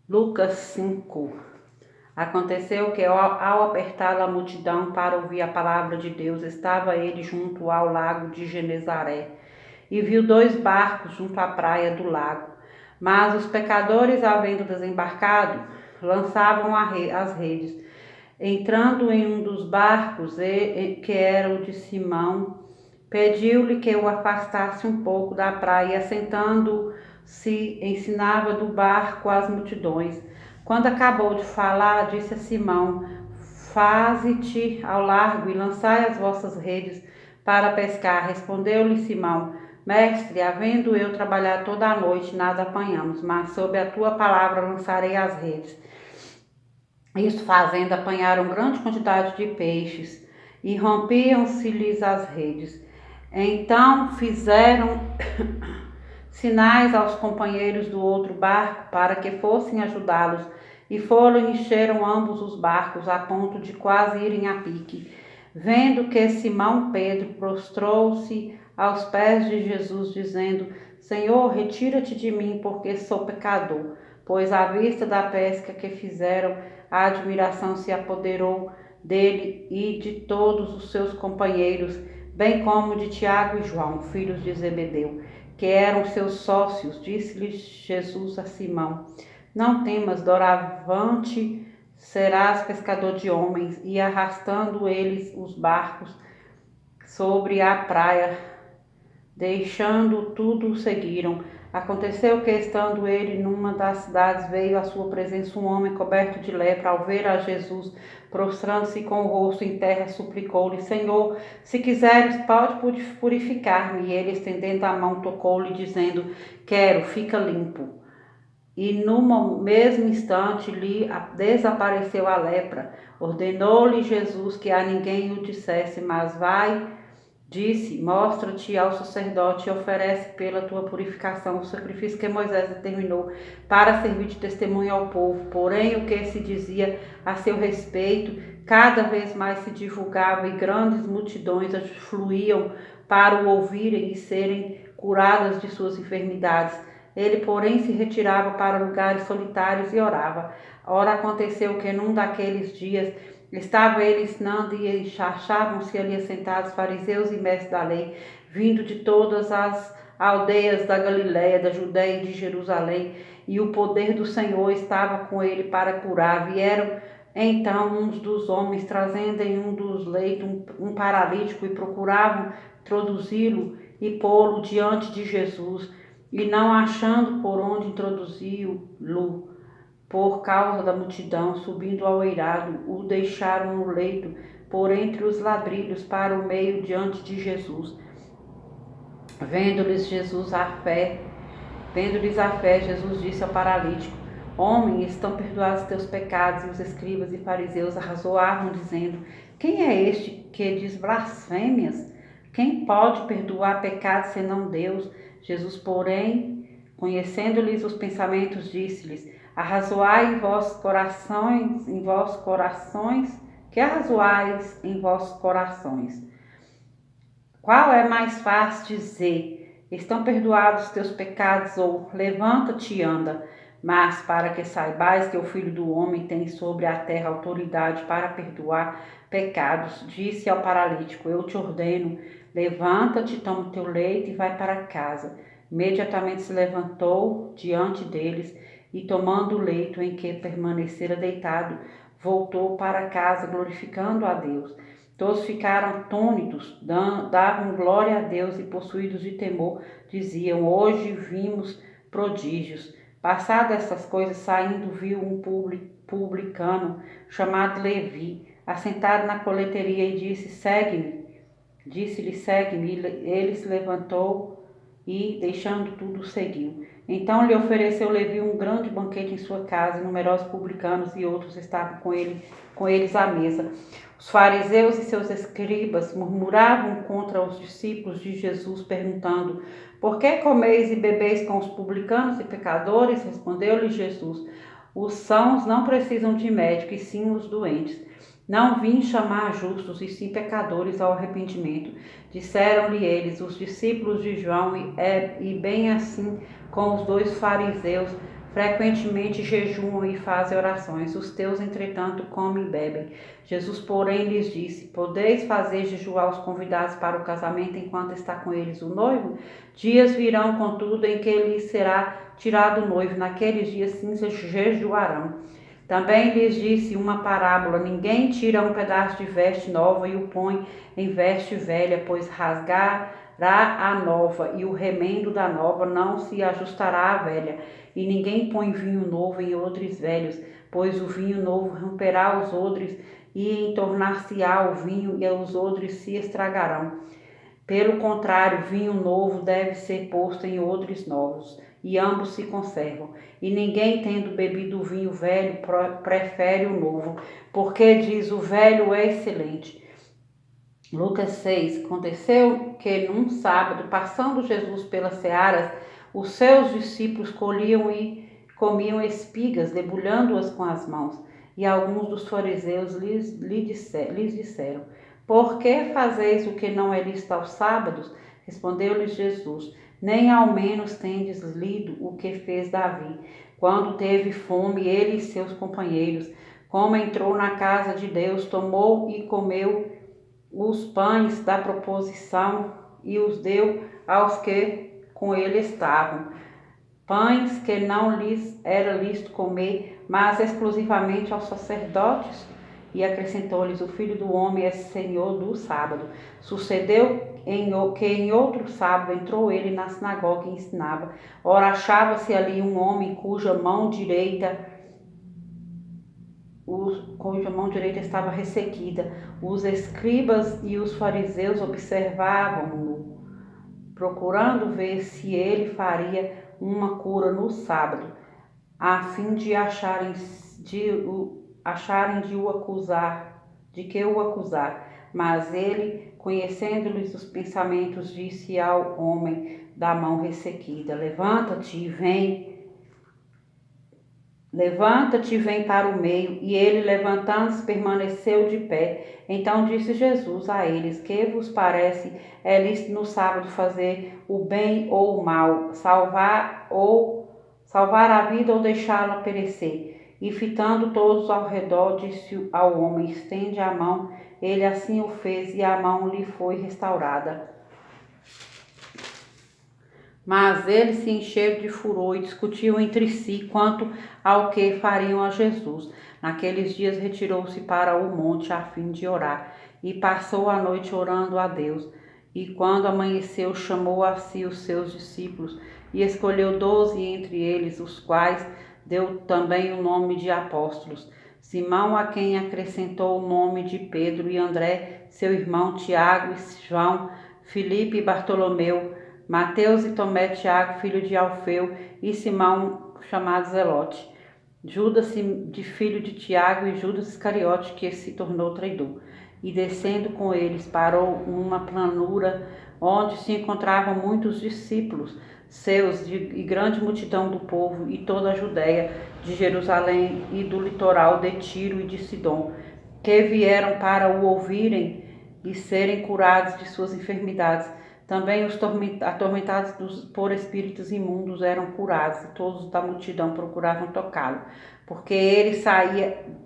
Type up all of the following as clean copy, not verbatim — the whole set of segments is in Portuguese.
Lucas 5. Aconteceu que, ao apertar a multidão para ouvir a palavra de Deus, estava ele junto ao lago de Genezaré, e viu 2 barcos junto à praia do lago. Mas os pescadores, havendo desembarcado, lançavam as redes. Entrando em um dos barcos, que era o de Simão, pediu-lhe que o afastasse um pouco da praia, sentando-se, ensinava do barco às multidões. Quando acabou de falar, disse a Simão: Faze-te ao largo e lançai as vossas redes para pescar. Respondeu-lhe Simão: Mestre, havendo eu trabalhado toda a noite, nada apanhamos, mas sob a tua palavra lançarei as redes. Isto fazendo, apanharam grande quantidade de peixes e rompiam-se-lhes as redes. Então fizeram sinais aos companheiros do outro barco para que fossem ajudá-los, e foram e encheram ambos os barcos a ponto de quase irem a pique. Vendo que Simão Pedro prostrou-se aos pés de Jesus, dizendo: Senhor, retira-te de mim, porque sou pecador. Pois à vista da pesca que fizeram, a admiração se apoderou dele e de todos os seus companheiros, bem como de Tiago e João, filhos de Zebedeu, que eram seus sócios. Disse-lhe Jesus a Simão: Não temas, doravante serás pescador de homens. E arrastando eles os barcos sobre a praia, deixando tudo, o seguiram. Aconteceu que, estando ele numa das cidades, veio à sua presença um homem coberto de lepra. Ao ver a Jesus, prostrando-se com o rosto em terra, suplicou-lhe: Senhor, se quiseres, pode purificar-me. E ele, estendendo a mão, tocou-lhe, dizendo: Quero, fica limpo. E no mesmo instante lhe desapareceu a lepra. Ordenou-lhe Jesus que a ninguém o dissesse, mas vai, disse: Mostra-te ao sacerdote e oferece pela tua purificação o sacrifício que Moisés determinou para servir de testemunho ao povo. Porém, o que se dizia a seu respeito cada vez mais se divulgava, e grandes multidões fluíam para o ouvirem e serem curadas de suas enfermidades. Ele, porém, se retirava para lugares solitários e orava. Ora, aconteceu que num daqueles dias estava ele ensinando, e achavam-se ali assentados fariseus e mestres da lei, vindo de todas as aldeias da Galiléia, da Judéia e de Jerusalém, e o poder do Senhor estava com ele para curar. Vieram então uns dos homens, trazendo em um dos leitos um paralítico, e procuravam introduzi-lo e pô-lo diante de Jesus. E não achando por onde introduzi-lo, por causa da multidão, subindo ao eirado, o deixaram no leito, por entre os ladrilhos, para o meio diante de Jesus. Vendo-lhes a fé, Jesus disse ao paralítico: Homem, estão perdoados teus pecados. E os escribas e fariseus arrazoavam, dizendo: Quem é este que diz blasfêmias? Quem pode perdoar pecados senão Deus? Jesus, porém, conhecendo-lhes os pensamentos, disse-lhes: Arrazoai em vossos corações, que arrazoais em vossos corações? Qual é mais fácil dizer: Estão perdoados os teus pecados, ou levanta-te e anda? Mas para que saibais que o Filho do Homem tem sobre a terra autoridade para perdoar pecados, disse ao paralítico: Eu te ordeno, levanta-te, toma o teu leito e vai para casa. Imediatamente se levantou diante deles e, tomando o leito em que permanecera deitado, voltou para casa, glorificando a Deus. Todos ficaram atônitos, davam glória a Deus, e, possuídos de temor, diziam: Hoje vimos prodígios. Passadas essas coisas, saindo, viu um publicano chamado Levi, assentado na coleteria, e disse-lhe: Segue-me. Ele se levantou e, deixando tudo, o seguiu. Então lhe ofereceu Levi um grande banquete em sua casa, e numerosos publicanos e outros estavam com eles à mesa. Os fariseus e seus escribas murmuravam contra os discípulos de Jesus, perguntando: Por que comeis e bebeis com os publicanos e pecadores? Respondeu-lhe Jesus: Os sãos não precisam de médico, e sim os doentes. Não vim chamar justos, e sim pecadores ao arrependimento. Disseram-lhe eles: Os discípulos de João, e bem assim com os 2 fariseus, frequentemente jejuam e fazem orações. Os teus, entretanto, comem e bebem. Jesus, porém, lhes disse: Podeis fazer jejuar os convidados para o casamento enquanto está com eles o noivo? Dias virão, contudo, em que lhes será tirado o noivo. Naqueles dias sim jejuarão. Também lhes disse uma parábola: Ninguém tira um pedaço de veste nova e o põe em veste velha, pois rasgará a nova, e o remendo da nova não se ajustará à velha. E ninguém põe vinho novo em odres velhos, pois o vinho novo romperá os odres, e entornar-se-á o vinho, e os odres se estragarão. Pelo contrário, vinho novo deve ser posto em odres novos, e ambos se conservam. E ninguém, tendo bebido o vinho velho, prefere o novo, porque diz: o velho é excelente. Lucas 6. Aconteceu que num sábado, passando Jesus pelas searas, os seus discípulos colhiam e comiam espigas, debulhando-as com as mãos. E alguns dos fariseus lhes disseram: Por que fazeis o que não é lícito aos sábados? Respondeu-lhes Jesus: Nem ao menos tendes lido o que fez Davi, quando teve fome, ele e seus companheiros, como entrou na casa de Deus, tomou e comeu os pães da proposição e os deu aos que com ele estavam. Pães que não lhes era lícito comer, mas exclusivamente aos sacerdotes. E acrescentou-lhes: O Filho do Homem é Senhor do sábado. Sucedeu que em outro sábado entrou ele na sinagoga e ensinava. Ora, achava-se ali um homem cuja mão direita estava ressequida. Os escribas e os fariseus observavam-no, procurando ver se ele faria uma cura no sábado, a fim de que o acusar. Mas ele, conhecendo-lhes os pensamentos, disse ao homem da mão ressequida: Levanta-te e vem para o meio. E ele, levantando-se, permaneceu de pé. Então disse Jesus a eles: Que vos parece? É lícito no sábado fazer o bem ou o mal, salvar a vida ou deixá-la perecer? E fitando todos ao redor, disse ao homem: Estende a mão. Ele assim o fez, e a mão lhe foi restaurada. Mas eles se encheram de furor e discutiam entre si quanto ao que fariam a Jesus. Naqueles dias retirou-se para o monte a fim de orar, e passou a noite orando a Deus. E quando amanheceu, chamou a si os seus discípulos, e escolheu 12 entre eles, os quais deu também o nome de apóstolos: Simão, a quem acrescentou o nome de Pedro, e André, seu irmão, Tiago e João, Filipe e Bartolomeu, Mateus e Tomé, Tiago, filho de Alfeu, e Simão, chamado Zelote, Judas, filho de Tiago, e Judas Iscariote, que se tornou traidor. E descendo com eles, parou numa planura onde se encontravam muitos discípulos seus e grande multidão do povo, e toda a Judéia, de Jerusalém e do litoral de Tiro e de Sidom, que vieram para o ouvirem e serem curados de suas enfermidades. Também os atormentados por espíritos imundos eram curados, e todos da multidão procuravam tocá-lo, porque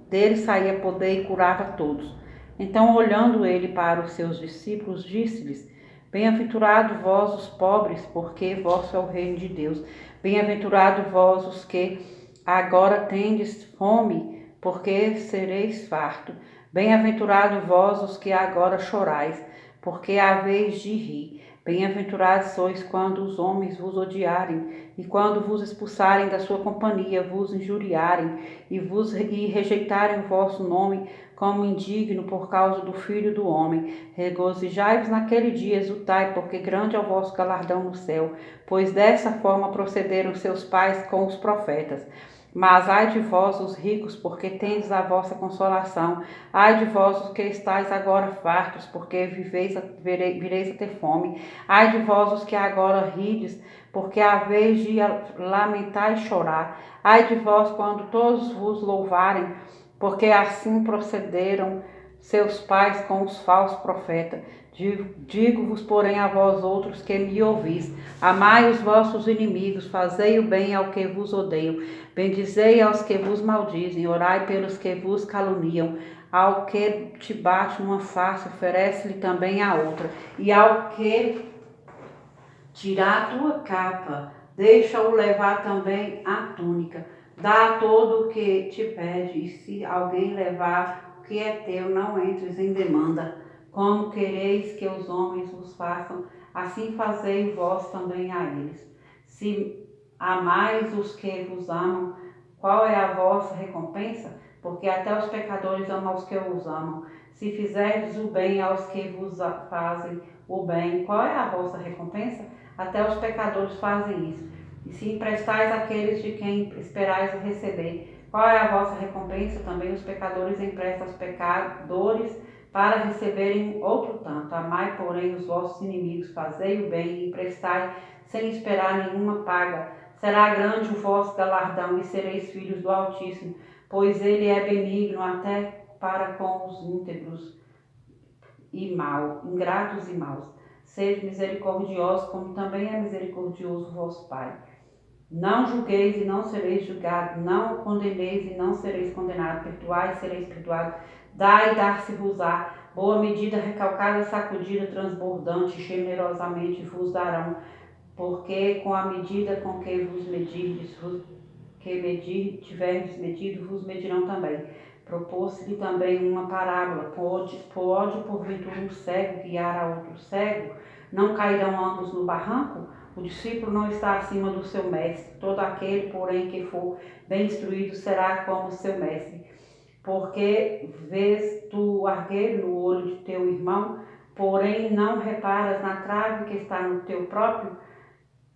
dele saía poder e curava todos. Então, olhando ele para os seus discípulos, disse-lhes: Bem-aventurados vós os pobres, porque vosso é o reino de Deus. Bem-aventurados vós os que agora tendes fome, porque sereis fartos. Bem-aventurados vós os que agora chorais, porque haveis de rir. Bem-aventurados sois quando os homens vos odiarem, e quando vos expulsarem da sua companhia, vos injuriarem, e rejeitarem o vosso nome como indigno por causa do Filho do Homem. Regozijai-vos naquele dia, exultai, porque grande é o vosso galardão no céu, pois dessa forma procederam seus pais com os profetas. Mas ai de vós, os ricos, porque tendes a vossa consolação. Ai de vós, os que estáis agora fartos, porque vireis a ter fome. Ai de vós, os que agora rides, porque haveis de lamentar e chorar. Ai de vós, quando todos vos louvarem, porque assim procederam seus pais com os falsos profetas. Digo-vos, porém, a vós outros que me ouvis: amai os vossos inimigos, fazei o bem ao que vos odeiam, bendizei aos que vos maldizem, orai pelos que vos caluniam. Ao que te bate uma face, oferece-lhe também a outra, e ao que tirar a tua capa, deixa-o levar também a túnica. Dá a todo o que te pede, e se alguém levar o que é teu, não entres em demanda. Como quereis que os homens vos façam, assim fazei vós também a eles. Se amais os que vos amam, qual é a vossa recompensa? Porque até os pecadores amam os que os amam. Se fizerdes o bem aos que vos fazem o bem, qual é a vossa recompensa? Até os pecadores fazem isso. E se emprestais àqueles de quem esperais receber, qual é a vossa recompensa? Também os pecadores emprestam aos pecadores para receberem outro tanto. Amai, porém, os vossos inimigos, fazei o bem e emprestai sem esperar nenhuma paga. Será grande o vosso galardão e sereis filhos do Altíssimo, pois ele é benigno até para com os íntegros e ingratos e maus. Sede misericordiosos, como também é misericordioso o vosso Pai. Não julgueis e não sereis julgados, não condeneis e não sereis condenados, perdoai e sereis perdoados, dai e dar-se-vos-á, boa medida, recalcada, sacudida, transbordante, generosamente vos darão, porque com a medida com que vos medirdes, tiverdes medido, vos medirão também. Propôs-lhe também uma parábola: pode porventura um cego guiar a outro cego? Não cairão ambos no barranco? O discípulo não está acima do seu mestre. Todo aquele, porém, que for bem instruído será como seu mestre. Porque vês tu o argueiro no olho de teu irmão, porém não reparas na trave que está no teu próprio?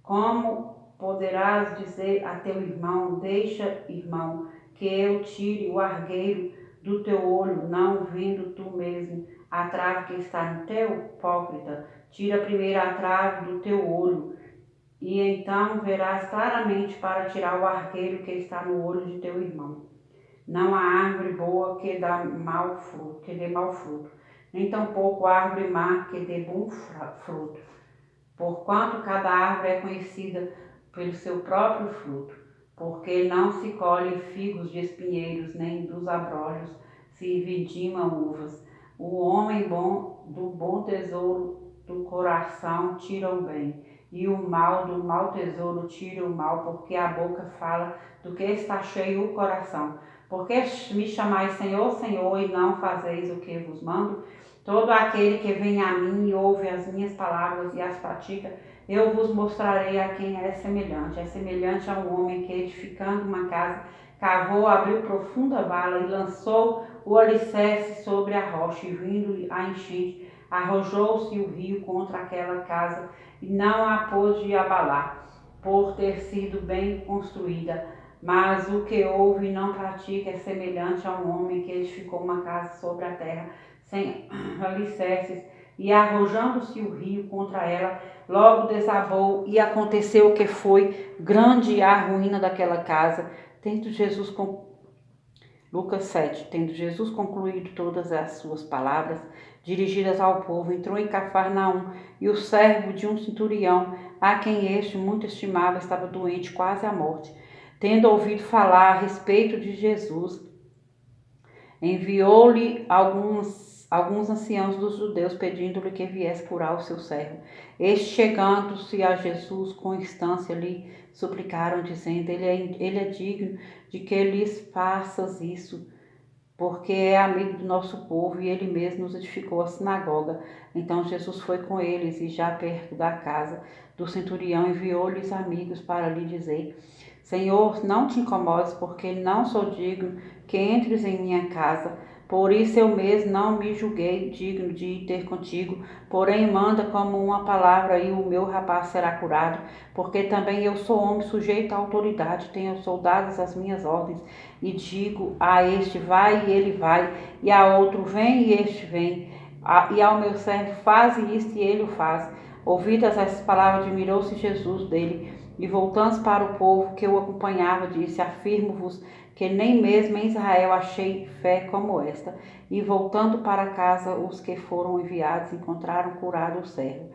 Como poderás dizer a teu irmão: deixa, irmão, que eu tire o argueiro do teu olho, não vendo tu mesmo a trave que está no teu? Hipócrita, tira primeiro a trave do teu olho, e então verás claramente para tirar o argueiro que está no olho de teu irmão. Não há árvore boa que dê mau fruto, nem tampouco árvore má que dê bom fruto. Porquanto cada árvore é conhecida pelo seu próprio fruto, porque não se colhem figos de espinheiros, nem dos abrolhos se vindimam uvas. O homem bom do bom tesouro do coração tira o bem, e o mal do mau tesouro tira o mal, porque a boca fala do que está cheio o coração. Porque me chamais Senhor, Senhor, e não fazeis o que vos mando? Todo aquele que vem a mim e ouve as minhas palavras e as pratica, eu vos mostrarei a quem é semelhante. É semelhante a um homem que, edificando uma casa, cavou, abriu profunda vala e lançou o alicerce sobre a rocha, e vindo a enchente, arrojou-se o rio contra aquela casa e não a pôde abalar, por ter sido bem construída. Mas o que ouve e não pratica é semelhante a um homem que edificou uma casa sobre a terra, sem alicerces, e arrojando-se o rio contra ela, logo desabou, e aconteceu que foi grande a ruína daquela casa. Lucas 7. Tendo Jesus concluído todas as suas palavras dirigidas ao povo, entrou em Cafarnaum, e o servo de um centurião, a quem este muito estimava, estava doente quase à morte. Tendo ouvido falar a respeito de Jesus, enviou-lhe alguns anciãos dos judeus, pedindo-lhe que viesse curar o seu servo. Este, chegando-se a Jesus com instância, lhe suplicaram, dizendo: ele é digno de que lhes faças isso, porque é amigo do nosso povo, e ele mesmo nos edificou a sinagoga. Então Jesus foi com eles, e já perto da casa do centurião, enviou-lhes amigos para lhe dizer: Senhor, não te incomodes, porque não sou digno que entres em minha casa. Por isso eu mesmo não me julguei digno de ir ter contigo, porém manda como uma palavra, e o meu rapaz será curado, porque também eu sou homem sujeito à autoridade, tenho soldados às minhas ordens, e digo a este: vai, e ele vai, e a outro: vem, e este vem, e ao meu servo: faze isto, e ele o faz. Ouvidas essas palavras, admirou-se Jesus dele, e voltando para o povo que o acompanhava, disse: afirmo-vos que nem mesmo em Israel achei fé como esta. E voltando para casa, os que foram enviados encontraram curado o servo.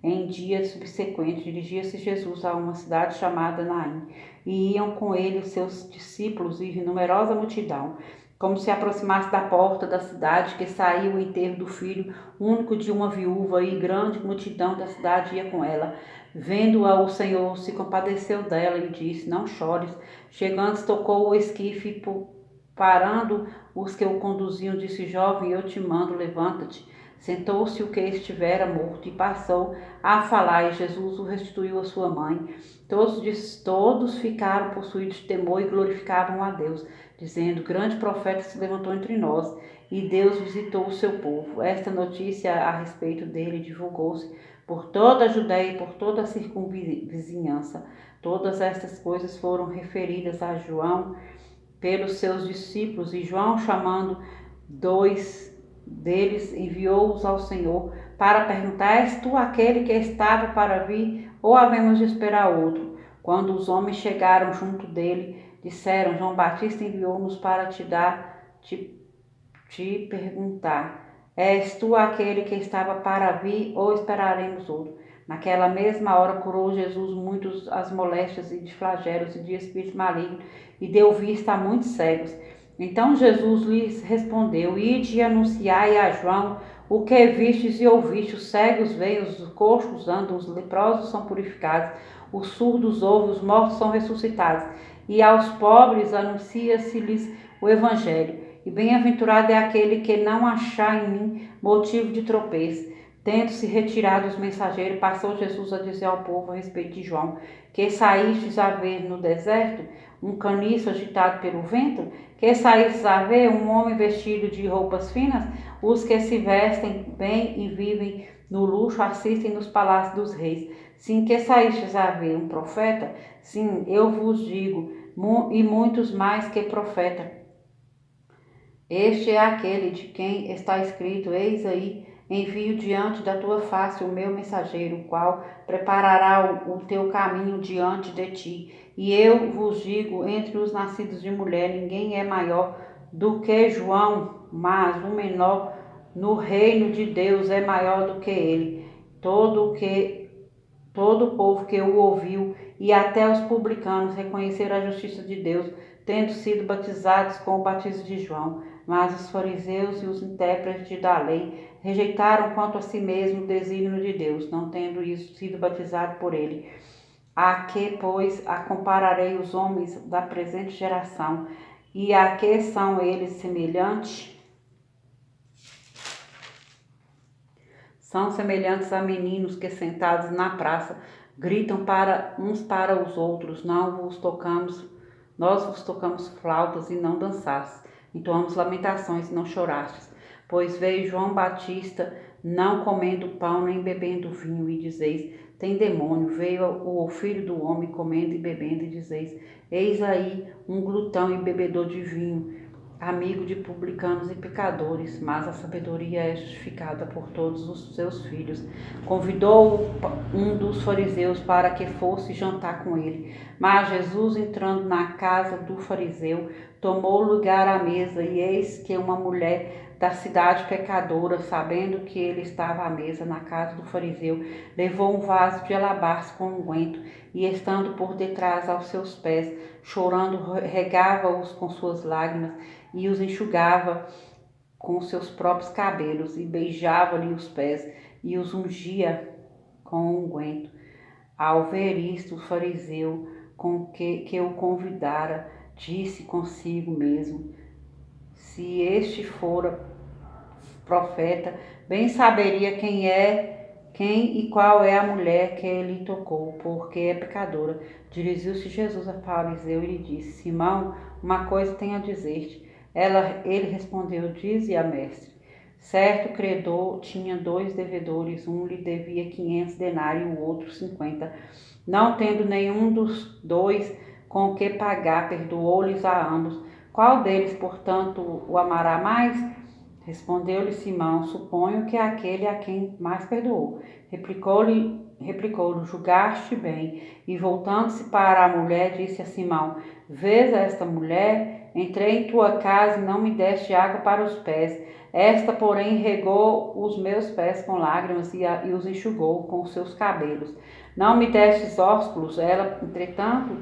Em dias subsequentes, dirigia-se Jesus a uma cidade chamada Naim, e iam com ele os seus discípulos e numerosa multidão. Como se aproximasse da porta da cidade, que saiu o enterro do filho único de uma viúva, e grande multidão da cidade ia com ela. Vendo-a, o Senhor se compadeceu dela e disse: Não chores. Chegando, tocou o esquife, parando os que o conduziam, disse: Jovem, eu te mando, levanta-te. Sentou-se o que estivera morto e passou a falar, e Jesus o restituiu à sua mãe. Todos ficaram possuídos de temor e glorificavam a Deus, dizendo: Grande profeta se levantou entre nós, e Deus visitou o seu povo. Esta notícia a respeito dele divulgou-se por toda a Judéia e por toda a circunvizinhança. Todas estas coisas foram referidas a João pelos seus discípulos, e João, chamando dois deles, enviou-os ao Senhor para perguntar: És tu aquele que estava para vir, ou havemos de esperar outro? Quando os homens chegaram junto dele, disseram: João Batista enviou-nos para te perguntar: És tu aquele que estava para vir, ou esperaremos outro? Naquela mesma hora curou Jesus muitos as moléstias e de flagelos e de espíritos malignos, e deu vista a muitos cegos. Então Jesus lhes respondeu: Ide e anunciai a João o que vistes e ouvistes: os cegos veem, os coxos andam, os leprosos são purificados, os surdos ouvem, os mortos são ressuscitados, e aos pobres anuncia-se-lhes o evangelho. E bem-aventurado é aquele que não achar em mim motivo de tropeço. Tendo-se retirado os mensageiros, passou Jesus a dizer ao povo a respeito de João: Que saístes a ver no deserto? Um caniço agitado pelo vento? Que saístes a ver? Um homem vestido de roupas finas? Os que se vestem bem e vivem no luxo assistem nos palácios dos reis. Sim, que saístes a ver? Um profeta? Sim, eu vos digo, e muitos mais que profeta. Este é aquele de quem está escrito: Eis aí, envio diante da tua face o meu mensageiro, o qual preparará o teu caminho diante de ti. E eu vos digo, entre os nascidos de mulher, ninguém é maior do que João, mas o menor no reino de Deus é maior do que ele. Todo o povo que o ouviu, e até os publicanos, reconheceram a justiça de Deus, tendo sido batizados com o batismo de João. Mas os fariseus e os intérpretes da lei rejeitaram quanto a si mesmo o desígnio de Deus, não tendo isso sido batizado por ele. A que, pois, a compararei os homens da presente geração, e a que são eles semelhantes? São semelhantes a meninos que, sentados na praça, gritam para uns para os outros: Nós vos tocamos flautas e não dançastes, entoamos lamentações e não chorastes. Pois veio João Batista não comendo pão nem bebendo vinho, e dizeis: Tem demônio. Veio o Filho do Homem comendo e bebendo, e dizeis: Eis aí um glutão e bebedor de vinho, amigo de publicanos e pecadores. Mas a sabedoria é justificada por todos os seus filhos. Convidou um dos fariseus para que fosse jantar com ele. Mas Jesus, entrando na casa do fariseu, tomou lugar à mesa, e eis que uma mulher da cidade pecadora, sabendo que ele estava à mesa na casa do fariseu, levou um vaso de alabastro com unguento, e estando por detrás aos seus pés, chorando, regava-os com suas lágrimas e os enxugava com seus próprios cabelos, e beijava-lhe os pés e os ungia com unguento. Ao ver isto, o fariseu que o convidara disse consigo mesmo: Se este fora profeta, bem saberia quem e qual é a mulher que ele tocou, porque é pecadora. Dirigiu-se Jesus a fariseu e lhe disse: Simão, uma coisa tenho a dizer-te. Ele respondeu: Dize-a, mestre. Certo credor tinha 2 devedores, um lhe devia 500 denários e o outro 50. Não tendo nenhum dos dois com que pagar, perdoou-lhes a ambos. Qual deles, portanto, o amará mais? Respondeu-lhe Simão: Suponho que é aquele a quem mais perdoou. Replicou-lhe, julgaste bem. E voltando-se para a mulher, disse a Simão: Vês esta mulher? Entrei em tua casa e não me deste água para os pés. Esta, porém, regou os meus pés com lágrimas e os enxugou com os seus cabelos. Não me destes ósculos, ela, entretanto,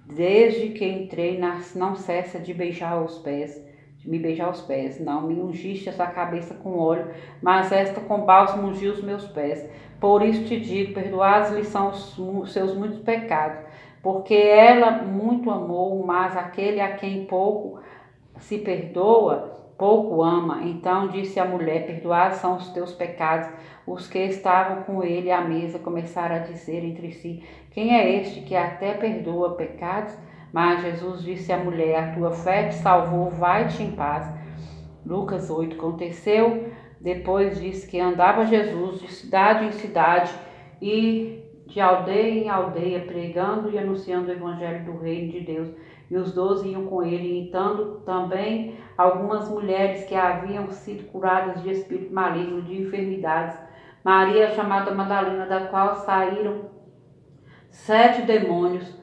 desde que entrei, não cessa de beijar os pés, de me beijar os pés. Não me ungiste a sua cabeça com óleo, mas esta com bálsamo ungiu os meus pés. Por isso te digo, perdoados-lhe são os seus muitos pecados, porque ela muito amou, mas aquele a quem pouco se perdoa, pouco ama. Então disse a mulher, perdoados são os teus pecados. Os que estavam com ele à mesa começaram a dizer entre si, quem é este que até perdoa pecados? Mas Jesus disse à mulher, a tua fé te salvou, vai-te em paz. Lucas 8. Aconteceu depois disso que andava Jesus de cidade em cidade e de aldeia em aldeia, pregando e anunciando o evangelho do reino de Deus. E os 12 iam com ele, então também algumas mulheres que haviam sido curadas de espírito maligno, de enfermidades. Maria, chamada Madalena, da qual saíram 7 demônios,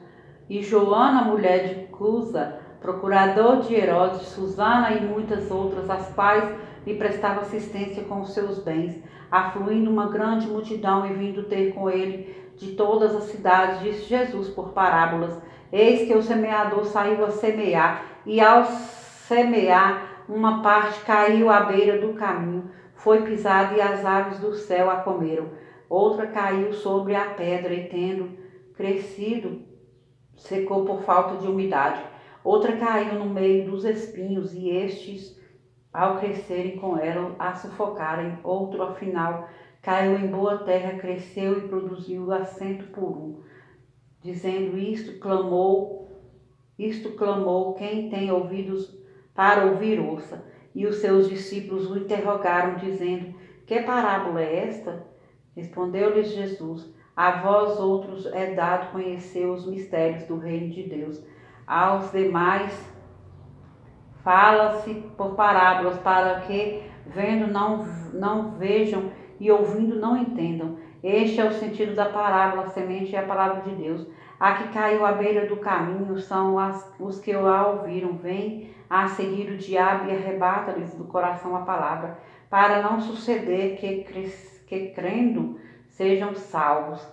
e Joana, mulher de Cusa, procurador de Herodes, Susana e muitas outras, as quais lhe prestavam assistência com os seus bens. Afluindo uma grande multidão e vindo ter com ele de todas as cidades, disse Jesus por parábolas, eis que o semeador saiu a semear, e ao semear, uma parte caiu à beira do caminho, foi pisada e as aves do céu a comeram. Outra caiu sobre a pedra e, tendo crescido, secou por falta de umidade. Outra caiu no meio dos espinhos e estes, ao crescerem com ela, a sufocarem. Outro, afinal, caiu em boa terra, cresceu e produziu a 100 por um. Dizendo isto, clamou, quem tem ouvidos para ouvir, ouça. E os seus discípulos o interrogaram, dizendo, que parábola é esta? Respondeu-lhes Jesus, a vós outros é dado conhecer os mistérios do reino de Deus. Aos demais fala-se por parábolas, para que, vendo, não vejam e ouvindo, não entendam. Este é o sentido da parábola, a semente é a palavra de Deus. A que caiu à beira do caminho são os que a ouviram. Vem a seguir o diabo e arrebata-lhes do coração a palavra, para não suceder que crendo sejam salvos.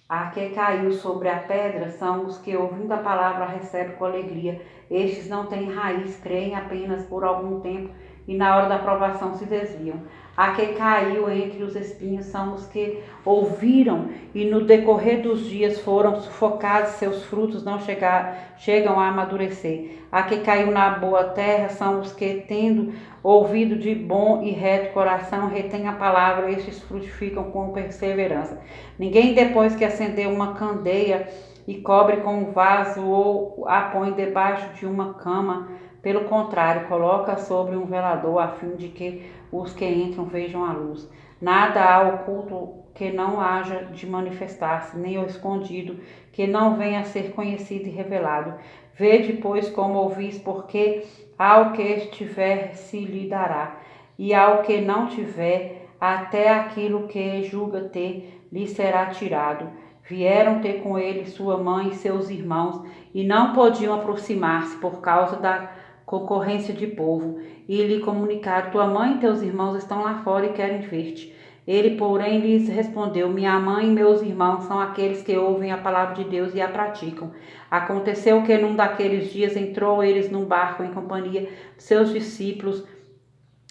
A que caiu sobre a pedra são os que, ouvindo a palavra, recebem com alegria. Estes não têm raiz, creem apenas por algum tempo e na hora da provação se desviam. A que caiu entre os espinhos são os que ouviram e no decorrer dos dias foram sufocados, seus frutos não chegam a amadurecer. A que caiu na boa terra são os que, tendo ouvido de bom e reto coração, retém a palavra, estes frutificam com perseverança. Ninguém, depois que acendeu uma candeia e cobre com um vaso ou a põe debaixo de uma cama, pelo contrário, coloca sobre um velador, a fim de que os que entram vejam a luz. Nada há oculto que não haja de manifestar-se, nem o escondido que não venha a ser conhecido e revelado. Vede, pois, como ouvis, porque ao que tiver se lhe dará, e ao que não tiver, até aquilo que julga ter lhe será tirado. Vieram ter com ele sua mãe e seus irmãos, e não podiam aproximar-se por causa da concorrência de povo, e lhe comunicaram, tua mãe e teus irmãos estão lá fora e querem ver-te. Ele, porém, lhes respondeu, minha mãe e meus irmãos são aqueles que ouvem a palavra de Deus e a praticam. Aconteceu que num daqueles dias entrou eles num barco em companhia de seus discípulos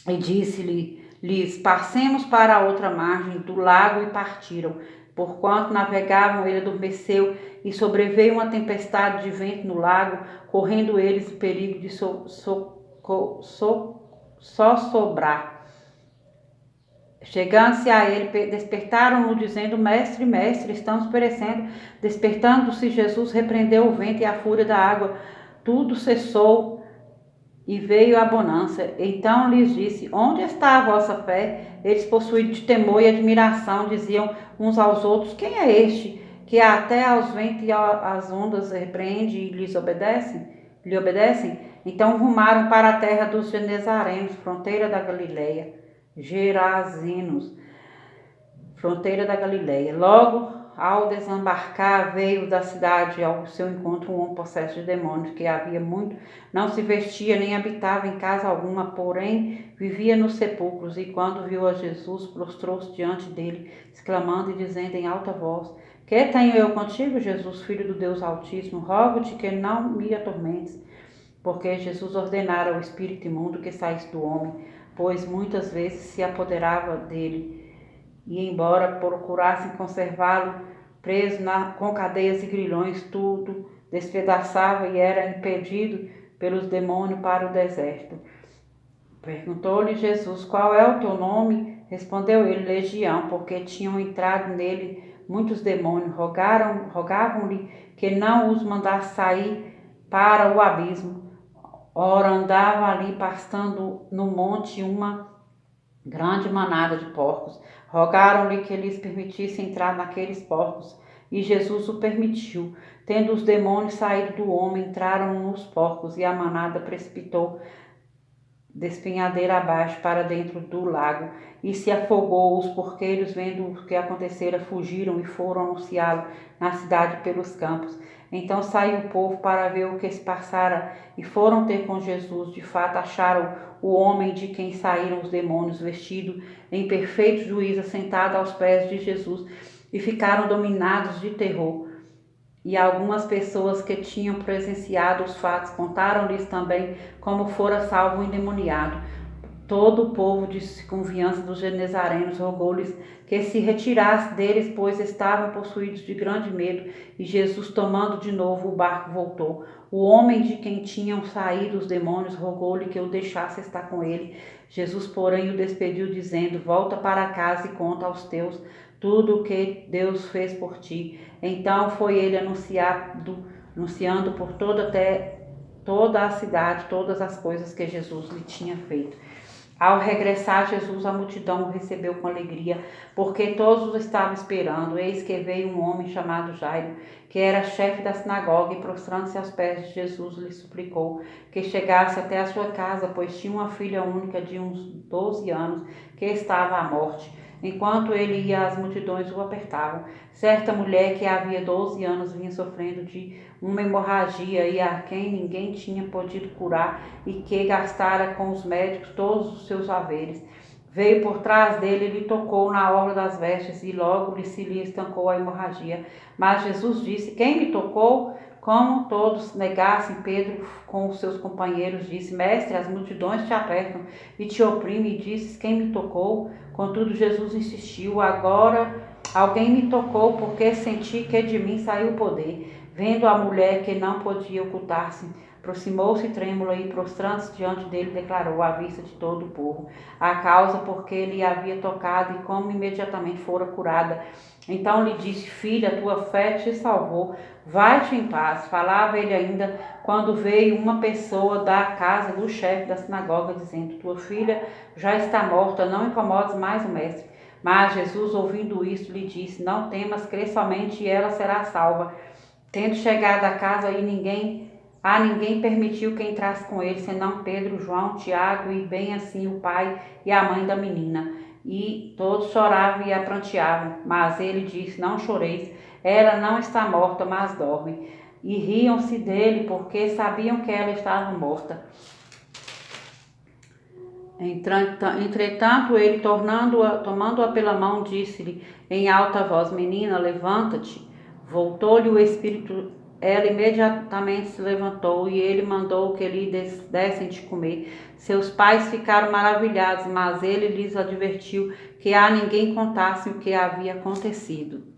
e disse-lhes, passemos para a outra margem do lago, e partiram. Porquanto navegavam, ele adormeceu, e sobreveio uma tempestade de vento no lago, correndo eles o perigo de sobrar. Chegando-se a ele, despertaram-no, dizendo, mestre, mestre, estamos perecendo. Despertando-se Jesus, repreendeu o vento e a fúria da água. Tudo cessou e veio a bonança. Então lhes disse, onde está a vossa fé? Eles, possuídos de temor e admiração, diziam uns aos outros, quem é este que até aos ventos e às ondas repreende e lhe obedecem? Então rumaram para a terra dos Genezarenos, fronteira da Galileia. Gerazenos, fronteira da Galileia. Logo ao desembarcar, veio da cidade ao seu encontro um homem possesso de demônios, que havia muito, não se vestia nem habitava em casa alguma, porém vivia nos sepulcros. E quando viu a Jesus, prostrou-se diante dele, exclamando e dizendo em alta voz: Que tenho eu contigo, Jesus, Filho do Deus Altíssimo? Rogo-te que não me atormentes. Porque Jesus ordenara ao espírito imundo que saísse do homem, pois muitas vezes se apoderava dele. E embora procurassem conservá-lo preso com cadeias e grilhões, tudo despedaçava e era impedido pelos demônios para o deserto. Perguntou-lhe Jesus: Qual é o teu nome? Respondeu ele: Legião, porque tinham entrado nele muitos demônios. Rogavam-lhe que não os mandasse sair para o abismo. Ora, andava ali pastando no monte uma grande manada de porcos. Rogaram-lhe que lhes permitisse entrar naqueles porcos, e Jesus o permitiu. Tendo os demônios saído do homem, entraram nos porcos, e a manada precipitou despenhadeira abaixo para dentro do lago, e se afogou. Os porqueiros, vendo o que acontecera, fugiram e foram anunciá-lo na cidade pelos campos. Então saiu o povo para ver o que se passara, e foram ter com Jesus. De fato, acharam o homem de quem saíram os demônios, vestido em perfeito juízo, sentado aos pés de Jesus, e ficaram dominados de terror. E algumas pessoas que tinham presenciado os fatos contaram-lhes também como fora salvo o endemoniado. Todo o povo de confiança dos genezarenos rogou-lhes que se retirasse deles, pois estavam possuídos de grande medo. E Jesus, tomando de novo o barco, voltou. O homem de quem tinham saído os demônios rogou-lhe que o deixasse estar com ele. Jesus, porém, o despediu, dizendo: Volta para casa e conta aos teus tudo o que Deus fez por ti. Então foi ele anunciando por toda a cidade todas as coisas que Jesus lhe tinha feito. Ao regressar, Jesus, a multidão o recebeu com alegria, porque todos o estavam esperando. Eis que veio um homem chamado Jairo, que era chefe da sinagoga, e prostrando-se aos pés de Jesus, lhe suplicou que chegasse até a sua casa, pois tinha uma filha única de uns 12 anos, que estava à morte. Enquanto ele ia, as multidões o apertavam. Certa mulher que havia 12 anos vinha sofrendo de uma hemorragia, e a quem ninguém tinha podido curar, e que gastara com os médicos todos os seus haveres, veio por trás dele e lhe tocou na orla das vestes, e logo se lhe estancou a hemorragia. Mas Jesus disse: Quem me tocou? Como todos negassem, Pedro com os seus companheiros disse: Mestre, as multidões te apertam e te oprimem. E dizes: Quem me tocou? Contudo, Jesus insistiu: Agora alguém me tocou, porque senti que de mim saiu o poder. Vendo a mulher que não podia ocultar-se, aproximou-se trêmula e, prostrando-se diante dele, declarou à vista de todo o povo a causa por que lhe havia tocado e como imediatamente fora curada. Então lhe disse: Filha, tua fé te salvou, vai-te em paz. Falava ele ainda quando veio uma pessoa da casa do chefe da sinagoga, dizendo: Tua filha já está morta, não incomodes mais o mestre. Mas Jesus, ouvindo isso, lhe disse: Não temas, crê somente e ela será salva. Tendo chegado a casa, ninguém permitiu que entrasse com ele, senão Pedro, João, Tiago e bem assim o pai e a mãe da menina. E todos choravam e a pranteavam. Mas ele disse: Não choreis, ela não está morta, mas dorme. E riam-se dele, porque sabiam que ela estava morta. Entretanto, ele, tomando-a pela mão, disse-lhe em alta voz: Menina, levanta-te. Voltou-lhe o espírito, ela imediatamente se levantou, e ele mandou que lhe dessem de comer. Seus pais ficaram maravilhados, mas ele lhes advertiu que a ninguém contassem o que havia acontecido.